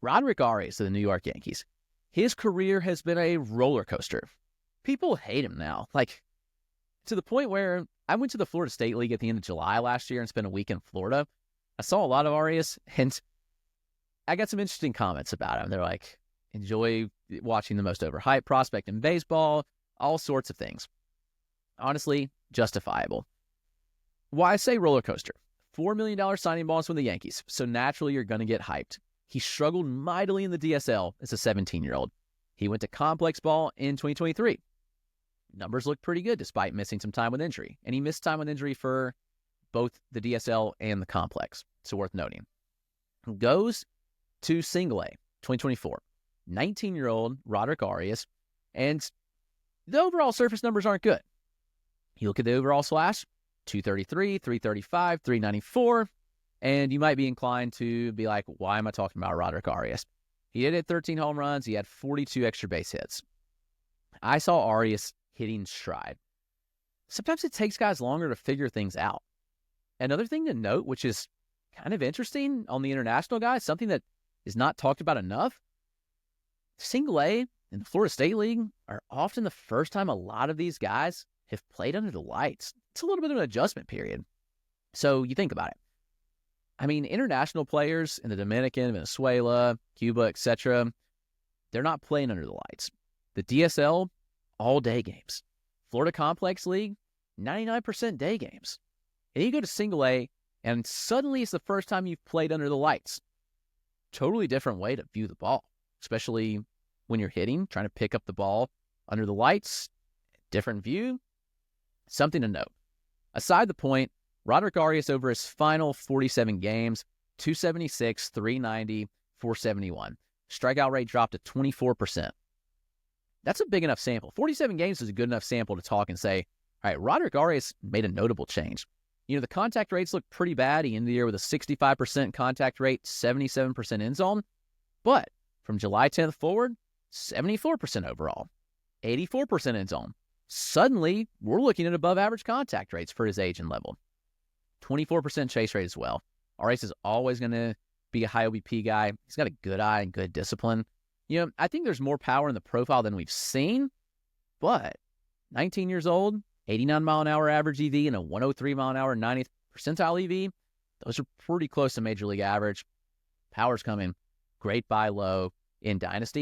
Roderick Arias of the New York Yankees. His career has been a roller coaster. People hate him now, like to the point where I went to the Florida State League at the end of July last year and spent a week in Florida. I saw a lot of Arias, and I got some interesting comments about him. They're like, enjoy watching the most overhyped prospect in baseball, all sorts of things. Honestly, justifiable. Why I say roller coaster? $4 million signing bonus from the Yankees, so naturally you're going to get hyped. He struggled mightily in the DSL as a 17-year-old. He went to complex ball in 2023. Numbers looked pretty good despite missing some time with injury, and he missed time with injury for both the DSL and the complex, so worth noting. Goes to Single A, 2024. 19-year-old Roderick Arias, and the overall surface numbers aren't good. You look at the overall slash, 233, 335, 394, and you might be inclined to be like, why am I talking about Roderick Arias? He did hit 13 home runs. He had 42 extra base hits. I saw Arias hitting stride. Sometimes it takes guys longer to figure things out. Another thing to note, which is kind of interesting on the international guys, something that is not talked about enough, Single A and the Florida State League are often the first time a lot of these guys have played under the lights. It's a little bit of an adjustment period. So you think about it. I mean, international players in the Dominican, Venezuela, Cuba, etc., they're not playing under the lights. The DSL, all day games. Florida Complex League, 99% day games. And you go to Single A, and suddenly it's the first time you've played under the lights. Totally different way to view the ball, especially when you're hitting, trying to pick up the ball under the lights. Different view. Something to note. Aside the point, Roderick Arias over his final 47 games, 276, 390, 471. Strikeout rate dropped to 24%. That's a big enough sample. 47 games is a good enough sample to talk and say, all right, Roderick Arias made a notable change. You know, the contact rates look pretty bad. He ended the year with a 65% contact rate, 77% end zone. But from July 10th forward, 74% overall, 84% end zone. Suddenly, we're looking at above average contact rates for his age and level. 24% chase rate as well. Arias is always going to be a high OBP guy. He's got a good eye and good discipline. You know, I think there's more power in the profile than we've seen, but 19 years old, 89 mile an hour average EV and a 103 mile an hour 90th percentile EV, those are pretty close to major league average. Power's coming. Great buy low in Dynasty.